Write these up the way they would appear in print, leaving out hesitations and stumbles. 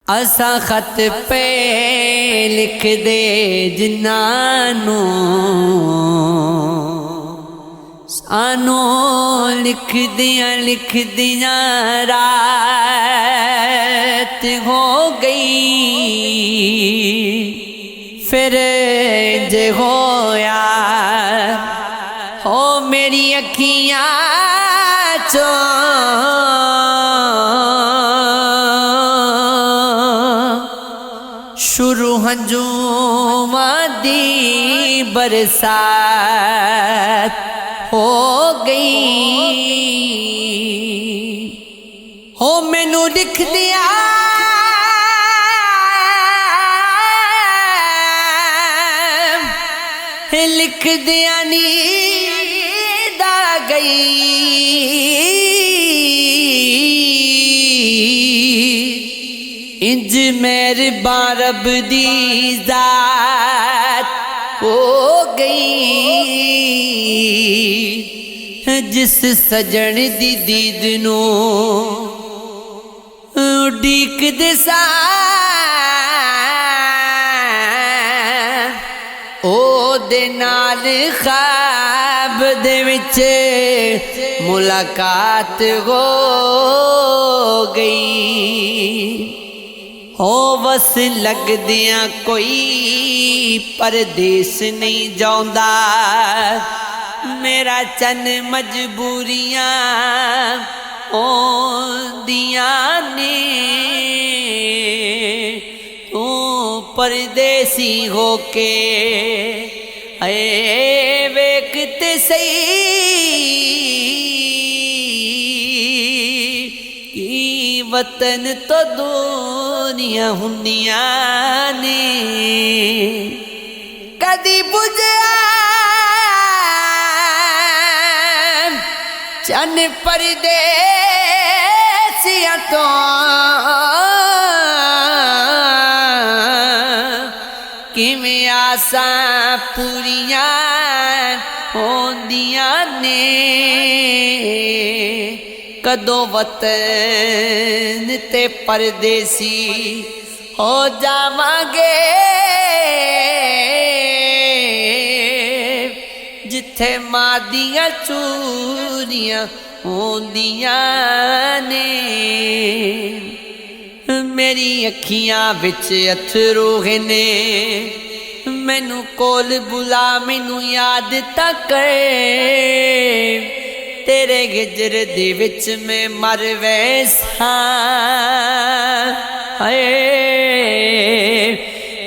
اسا خط پہ لکھ دے جنانو سانو لکھ دیاں رات ہو گئی پھر جے ہویا ہو میری اکھیاں شروع ہنجوماں دی برسات ہو گئی ہو مینوں لکھ دیا لکھ دیا نیند آ گئی انج مہربان رب دی ذات ہو گئی جس سجن دی دید نو اڈیک دے سا او دے نال خواب دے وچ ملاقات ہو گئی ہو بس لگ دیاں کوئی پردیس نہیں جاؤندا میرا چن مجبوریاں ہوندیاں نے تو پردیسی ہو کے اے ویکھتے صحیح وطن تو دنیا ہندیاں نے کدی بجھا چن پردیسیاں تو کیویں آساں پوریاں ہوندیاں نے کدو وطن تے پردیسی ہو جاواں گے جتھے مادیاں چوریاں ہوندیاں نے میری اکھیاں وچ اتھرو نے مینوں کول بلا مینوں یاد تک تیرے گجر دے وچ میں مر ویساں اے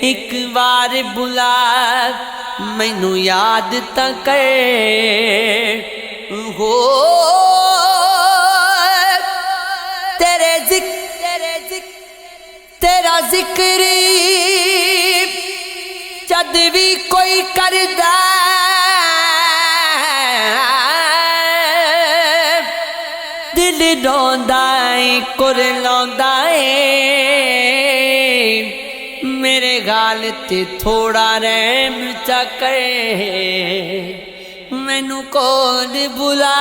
ایک بار بلا مینوں یاد تک ہو تیرے تیرا ذکر جد بھی کوئی کردا دل روندا اے کرلاوندا اے میرے گال تے تھوڑا رحم چا کرے مینوں کول بلا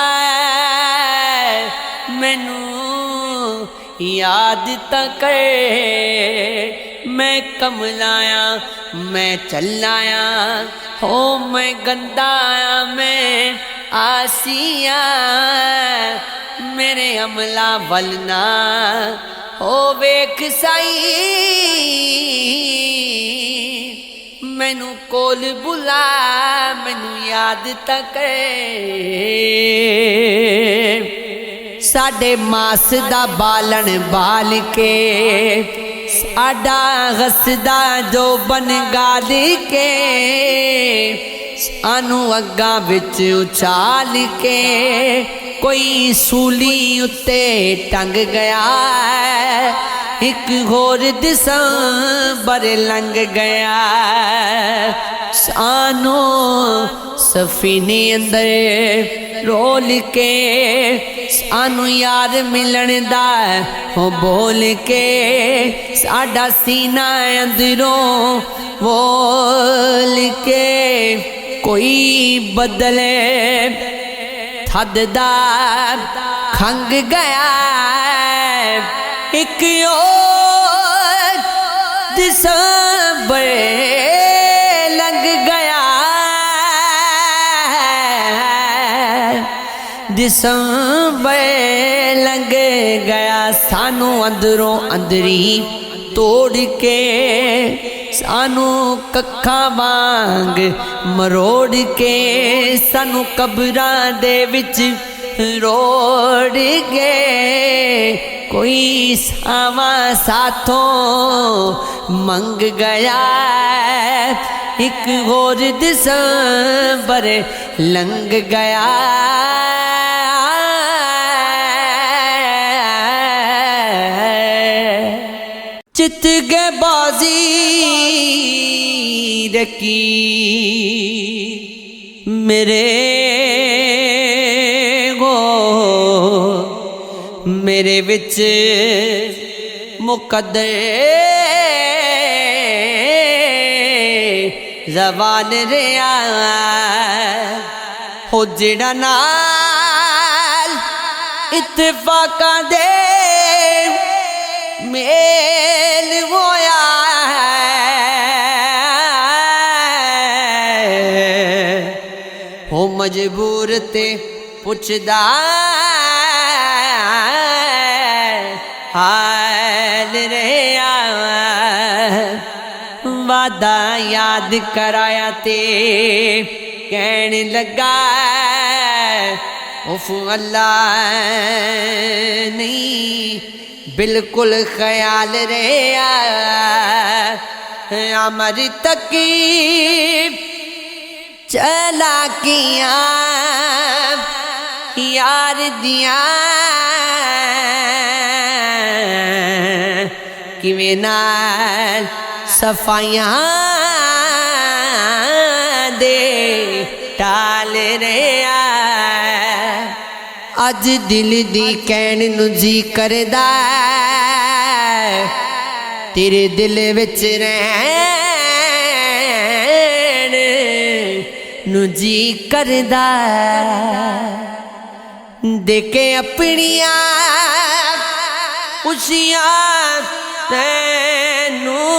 مینوں یاد تا کرے میں کملایا میں چلایا ہو میں گندایا میں آسیاں میرے عملہ ولنا ہو ویکھ سائی مینوں کول بلا مینوں یاد تک ساڈے ماس دا بالن بال کے ساڈا غسدہ جو بن گال کے سانو اگاں وچ اچھال کے کوئی سولی اتے ٹنگ گیا ایک ہور دسمبر لنگ گیا سانو سفینے اندر رول کے سانو یار ملن دا ہو بول کے ساڈا سینہ اندروں بول کے کوئی بدلے تھد دا کھنگ گیا ایک اور دسمبر لنگ گیا دسمبر لنگ گیا سانو اندروں اندری توڑ کے سانو ککھاں وانگ مروڑ کے سانو قبراں دے وچ روڑ گئے کوئی ساواں ساتھوں منگ گیا ایک اور دسمبر لنگ گیا چت گئے بازی رکی میرے میرے وچ مقدر زبان ریا ہو جڑا نال اتفاقاں دے میل ہویا ہو مجبور تے پوچھدا حال رہیا وعدہ یاد کرایا تے کہن لگا اف اللہ نہیں بالکل خیال رہیا عمر تقیب چلاکیاں یار دیاں کیویں نال صفائیاں دے ٹال رہیا اج دل دی کہن نو جی کردا تیرے دل وچ رہن نو جی کردا دیکھے اپنیاں خوشیاں تینوں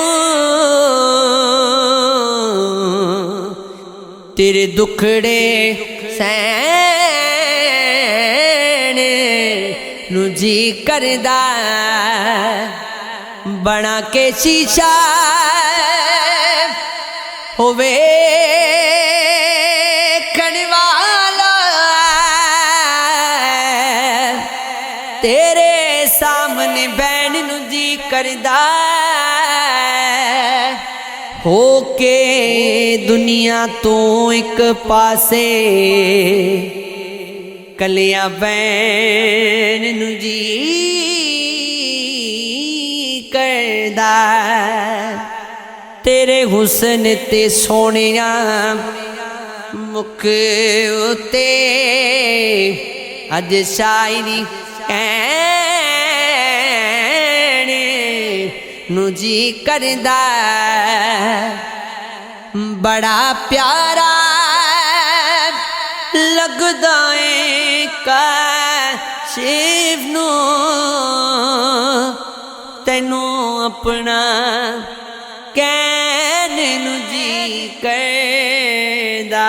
تیرے دکھڑے سہن نو جی کردا بنا کے شیشہ ہووے کھنوالا تیرے سامنے بہن نو جی کردا ہو کے دنیا تو ایک پاسے کلیاں بہن نو جی کردا تیرے حسن تے سونیاں مکھ اتے اج شاعری کہن نو جی کردا بڑا پیارا لگدا اے کاشف نو تینوں اپنا کہن نو جی کردا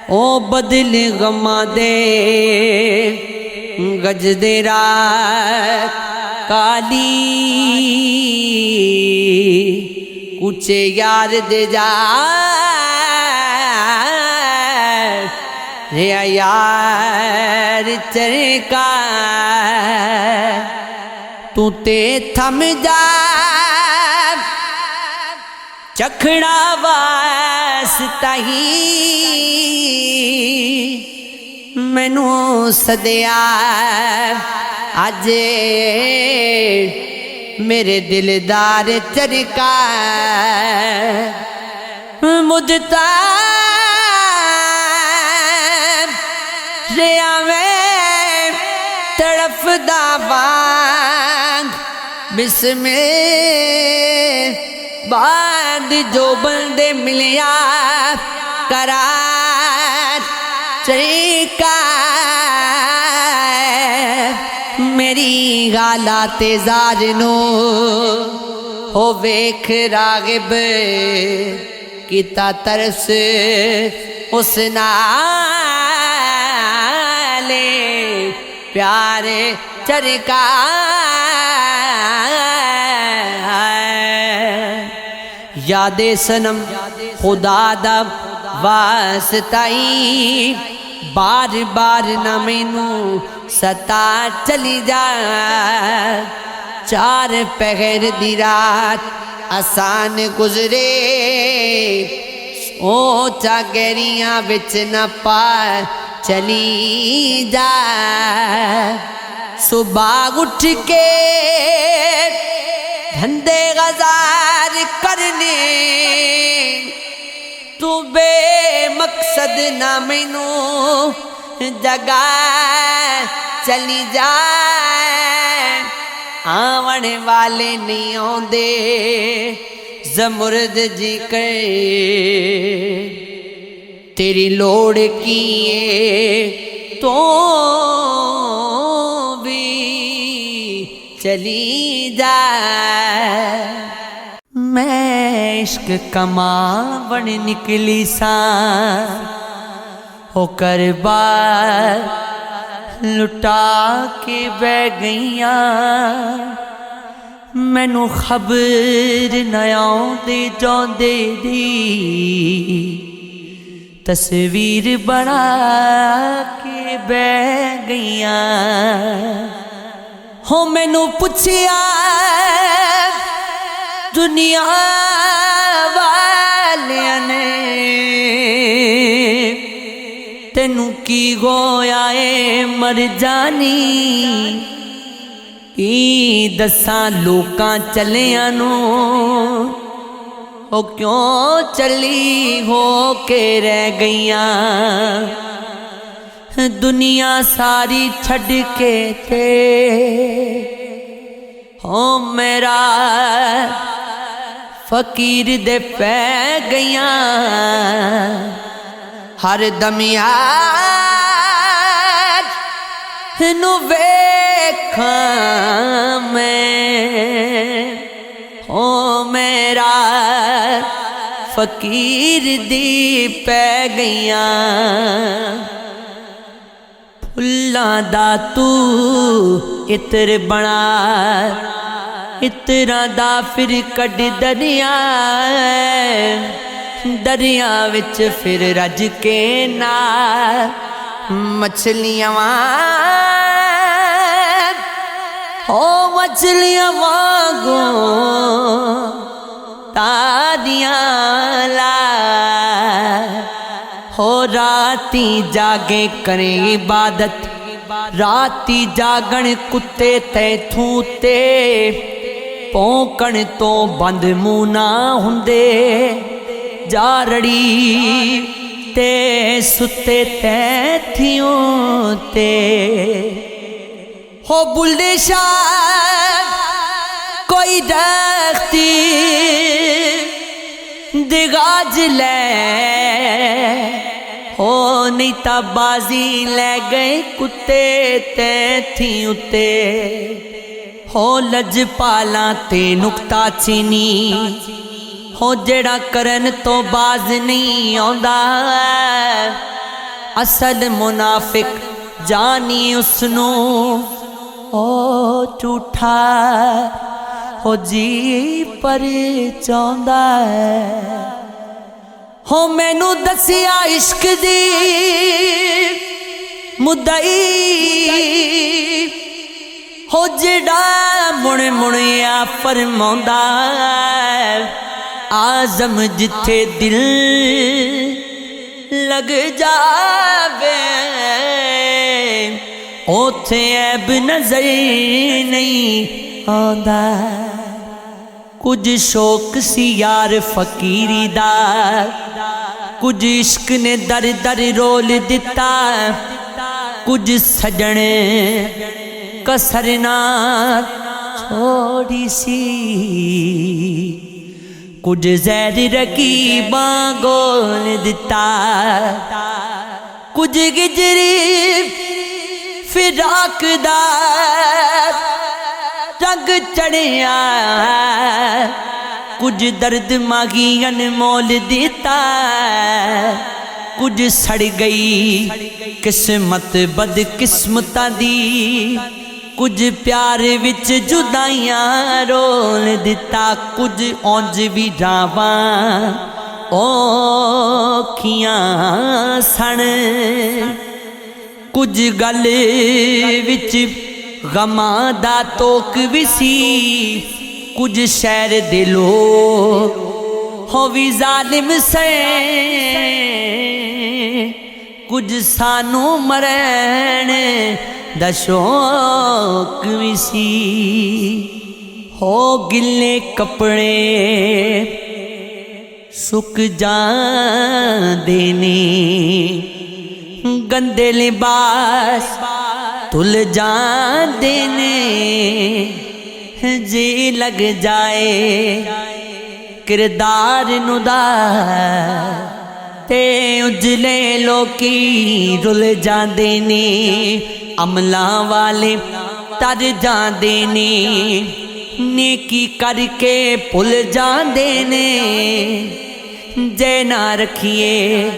او بدل غماں دے گج دے رات کالی کچے یار دے جا ریا یار چرکا تو تے تھم جا چکھڑا واسطہ ہی مینو سدیا اج میرے دلدار چرکا مجھتا ریا میں تڑف داوان بسم بعد جو بندے ملیا قرار چرکا میری حالات زار نو ہو ویکھ راغب کیتا ترس اس نالے پیار چرکا یاد سنم خدا دا واسطائی بار بار نہ مینو ستا چلی جا چار پہر دی رات آسان گزرے سوچا گہریاں وچ نہ پا چلی جا صبح اٹھ کے دھندے غزار کرنے تو بے مقصد نہ مینو جگہ چلی جائے آون والے نہیں آندے زمرد جی کے تیری لوڑ کیے تو بھی چلی جائے میں عشق کماون نکلی ساں ہو کر بار لٹا کے بہ گئیاں مینوں خبر نہ آوندے جاندے دی تصویر بنا کے بہ گئیاں ہو مینوں پوچھیا دنیا والیاں نے تینوں کی گویا اے مر جانی کی دساں لوکاں چلیاں نو او کیوں چلی ہو کے رہ گئیاں دنیا ساری چھڈ کے تے ہو میرا فقیر دے پہ گئیاں ہر دم یاد نو ویکھاں میں ہو میرا فقیر دی پہ گئیاں پھلاں دا تو عطر بنا عطراں دا پھر کڈ دریا دریا وچ پھر رج کے نال مچھلیاں او مچھلیاں وانگوں تاریاں لا ہو راتی جاگے کریں عبادت راتی جاگن کتے تے تھوتے پونکن تو بند منہ نہ ہوندے جارڑی تے ستے تے تھیوں تے ہو بلدے شاہ کوئی درختی دگاج لے ہو نہیں تا بازی لے گئے کتے تے تھیوں تے ہو لج پالاں تے نکتا چینی ہو جڑا کرن تو باز نہیں آندا اصل منافق جانی اسنو او ٹوٹھا ہو جی پر چاہندا ہے ہو مینو دسیا عشق دی مدعی ہو جڑا مڑ مڑیا فرماوندا آزم جتھے دل لگ جاوے اوتھے عیب نظر نہیں آندا کچھ شوق سی یار فقیری دا کچھ عشق نے در در رول دتا کچھ سجن کسر نہ چھوڑی سی کچھ زہر رقیباں گول دتا کچھ گجری فراق دا رنگ چڑھیا کچھ درد مانگی انمول دیتا کچھ سڑ گئی قسمت بد قسمتاں دی کچھ پیار وچ جدائیاں رول دیتا کچھ اونج بھی راواں اوکھیاں سن کچھ گل وچ غماں دا توک وی سی کچھ شہر دے لوگ ہو وی ظالم سے کچھ سانو مرن دا شوق وی سی ہو گلے کپڑے سک جاندے نے گندے لباس تل جاندے نے جی لگ جائے کردار ندا تے اجلے لوکی رل جاندے نے عملاں والے تر جاندے نے نیکی کر کے پل جاندے نے جے نہ رکھیے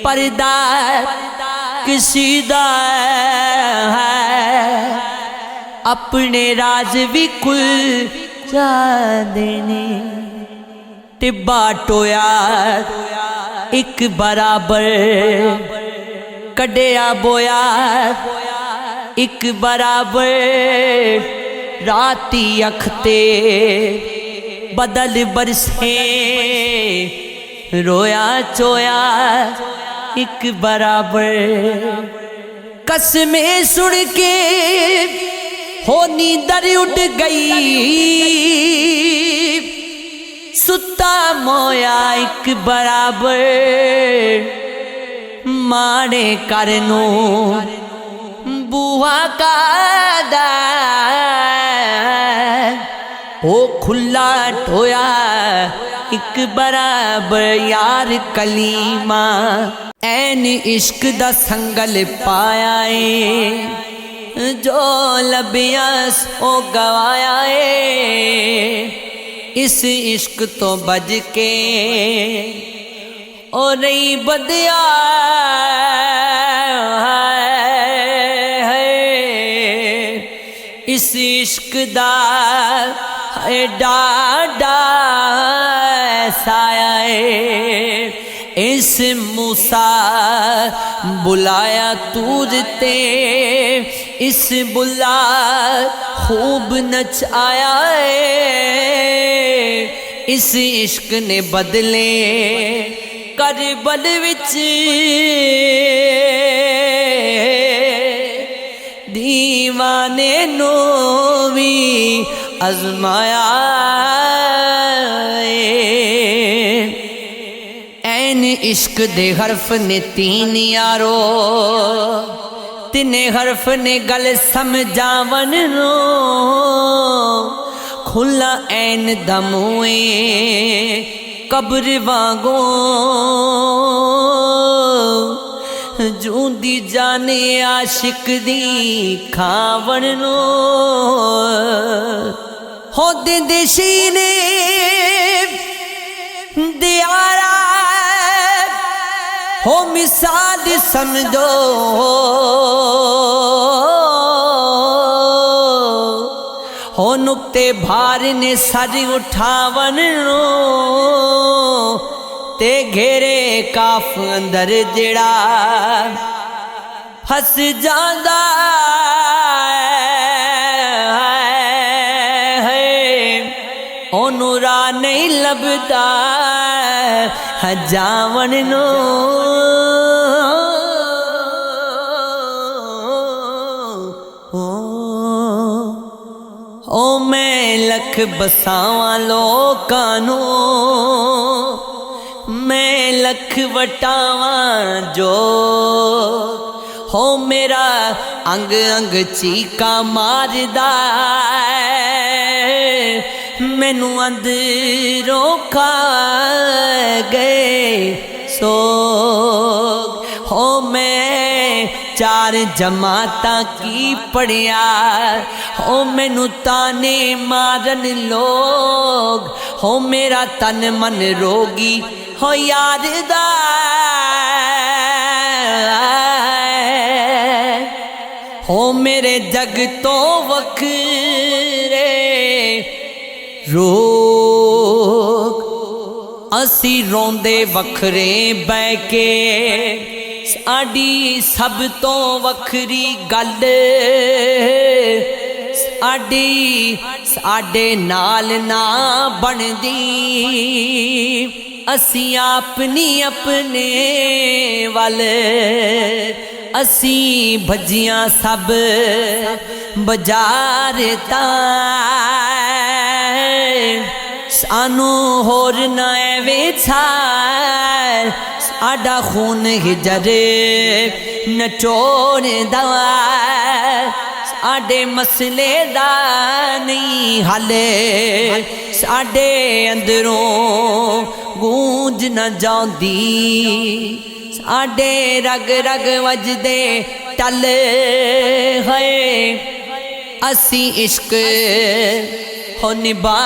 پردہ کسی دا ہے اپنے راز بھی کھل جاندے نے ٹبا ٹویا ایک برابر کڈیا بویا ایک برابر راتی اکھتے بدل برسے رویا چویا ایک برابر قسمیں سن کے ہو نیندر اٹھ گئی ستا مویا ایک برابر ماڑے کرنو بوہا کا دا او کھلا ٹویا ایک برابر یار کلیمہ این عشق دا سنگل پایا ہے جو لبیاس او گوایا ہے اس عشق تو بج کے او نہیں بدیا ہے اس عشق دا ڈاڈا سایہ ہے اس موسیٰ بلایا تورتے اس بلا خوب نچ آیا ہے اس عشق نے بدلے کربل وچ دیوانے نو بھی آزمایا این عشق دے حرف نے تین یارو تینے حرف نے گل سمجھاون نو کھلا این دموئے قبر وانگو جون دی جانے عاشق دی کھاون نو ہو دے شینے دیارا ہو مثال سمجھو ہو نکتے بھار نے سر اٹھاون نو تے گھیرے کاف اندر جڑا ہس جاندا ہے اونوں راہ نہیں لبدا جاون نو او میں لکھ بساواں لوکاں نو میں لکھ وٹاواں جو ہو میرا انگ انگ چیکا ماردا مینوں اندروں کھا گئے سوگ ہو میں چار جماعتاں کی پڑھیا ہو مینوں تانے مارن لوگ ہو میرا تن من روگی ہو یار دا ہو میرے جگ تو وکھرے روگ اسی روندے وکھرے بہ کے ساڈی سب تو وکھری گل ساڈے نال نہ بندی اسی اپنی اپنے ول اسی بھجیاں سب بازار سانو ہور نہ ایویں چھار ساڈا خون ہجر نچوڑ دا ساڈے مسئلے دا نہیں حل ساڈے اندروں گونج نہ جاندی ساڈے رگ رگ وجدے ٹل ہے اسی عشق ہو نبھا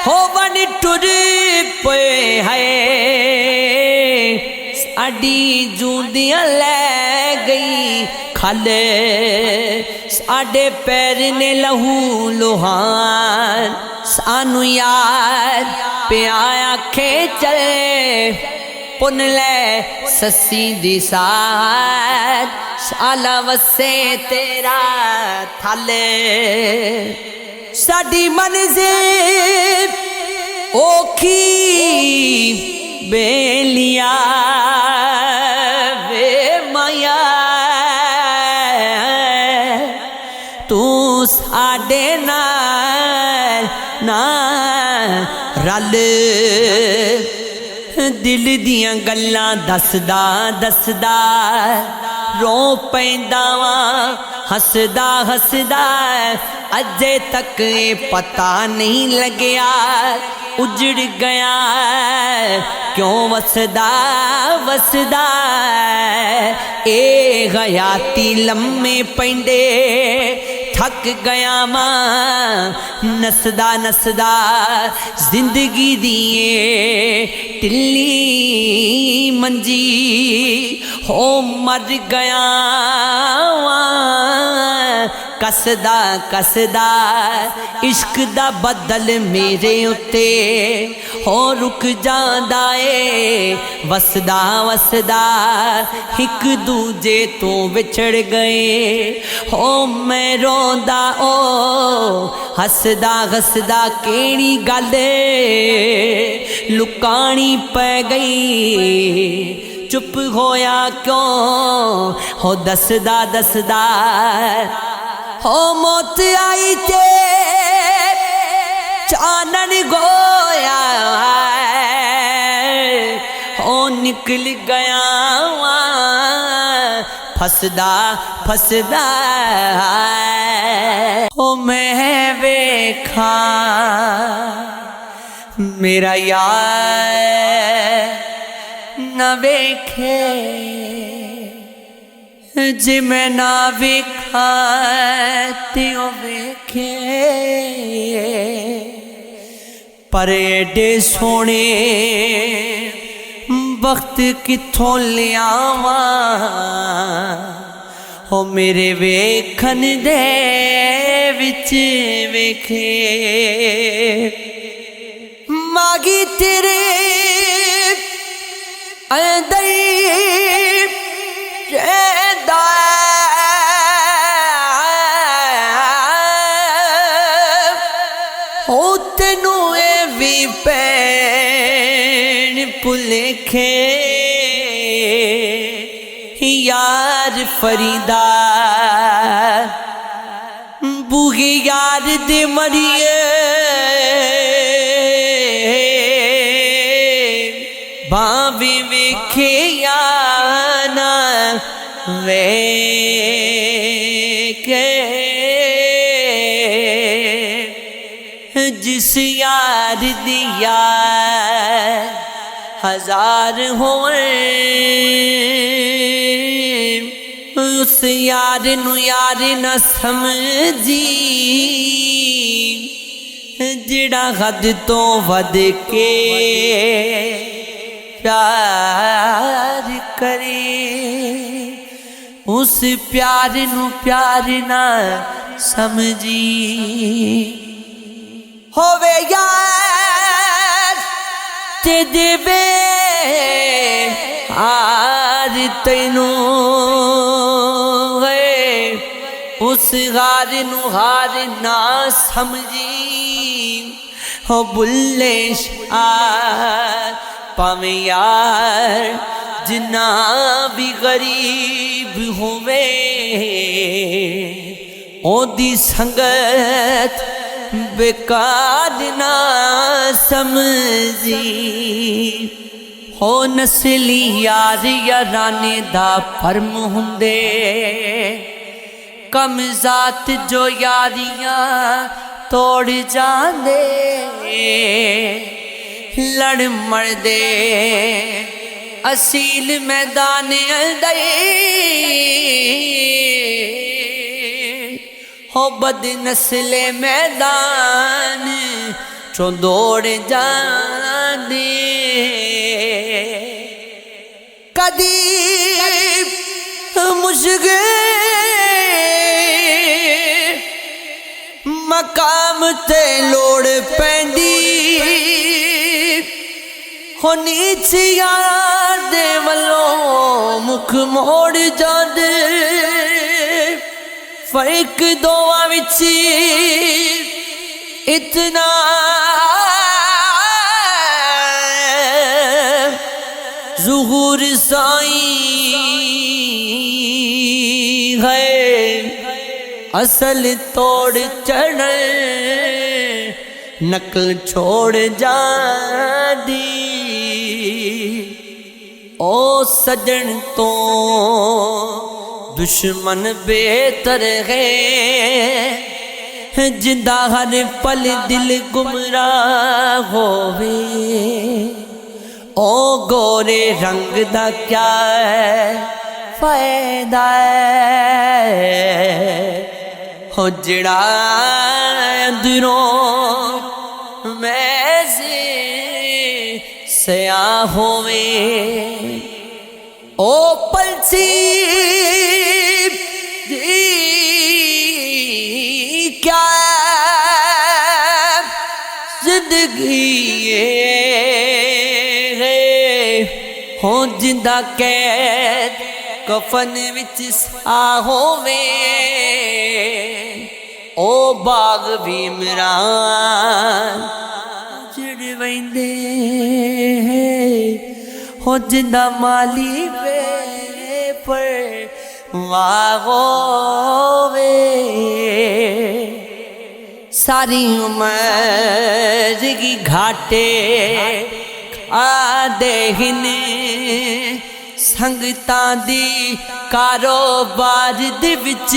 ہو بن ٹر پے ہے ساڈی جوندیاں لے گئی کھل ساڈے پیر نے لہو لوہان سانو یار پیایا کھیچے پن لے سسی دی ساتھ شالا وسے تیرا تھلے ساڈی منزل اوکھی بیلیا وے مایا تو ساڈے نال نہ رل دل دیاں گلاں دسدا دسدا رو پیندا واں ہسدا ہسدا اجے تک پتہ نہیں لگیا اجڑ گیا کیوں وسدا وسدا اے حیاتی لمے پیندے تھک گیا ماں نسدا نسدا زندگی دیے ٹلی منجی ہو مر گیا کسدا کسدا عشق دا بدل میرے اتے ہو رک جاندا اے وسدا وسدا ایک دوجے تو وچھڑ گئے ہو میں روندا او ہسدا ہسدا کیڑی گل لکانی پہ گئی چپ ہویا کیوں ہو دسدا دسدا ہو موت آئی تے چانن گویا ہو نکل گیا پھسدا پھسدا ہو میں ویکھاں میرا یار نہ ویکھے جی میں نہ ویکھاں تیو ویکھے پر ایڈے سونے وقت کتھوں لیاواں ہو میرے ویکھن دے وچ ویکھے ماگی تیرے اندر رہندا ہو تینوں اے وی پین پلکھے یار فریدا بوگی یار دے مریے باوی ویکھے یا نہ ویکھے جس یار دیا ہزار ہوئے اس یار نو یار نہ سمجھی جڑا حد تو ود کے پیار کرے اس پیار نو پیار نہ سمجھی ہووے یار تے دے ہار تینوں اس غار نو ہار نہ سمجھی ہو بلے شار پاویں یار جنا بھی غریب ہووے او دی سنگت بیکار نہ سمجھی ہو نسلی یار یارانے دا فرم ہوندے کم ذات جو یاریاں توڑ جاندے لڑ مر دے اصیل میدان اندر ہو بد نسل میدان چوں دوڑ جاندے کدی مشکل مقام تے لوڑ پیندی ہو نیچے یار دے ولوں مکھ موڑ جاندے فرق دوواں وچ اتنا ظہور سائیں ہے اصل توڑ چڑھ نقل چھوڑ جاندی او سجن تو دشمن بہتر ہے جندہ ہر پل دل گمراہ ہووے او گورے رنگ دا کیا فائدہ ہو جڑا اندروں میں سے سیاہ ہووے او پلسی کیا زندگی ہو جندہ قید کفن وچ سا ہووے او باغ بھی عمران جڑ ویندے ہو جندہ مالی پہ پر واہ ہووے ساری عمر کی گھاٹے آدے ہن سنگتاں دی کاروبار دے وچ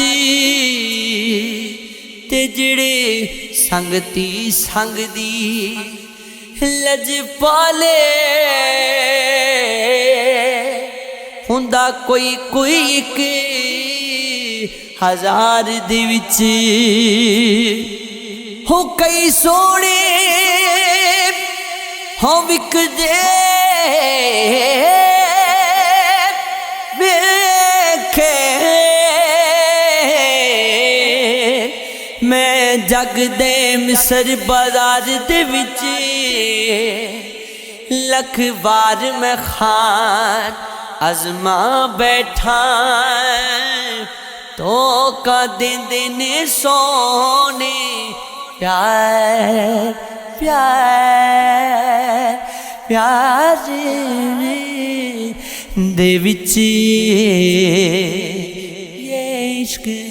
تے جڑے سنگتی سنگ دی لج پالے ہوندا کوئی ایک ہزار دے وچ ہو کئی سونے ہو وک دے ویکھے میں جگ دے مصر بازار دے وچ لکھ بار میں خان ازما بیٹھا تو کا دن سونے پیار پیار پیار دے وچ یہ عشق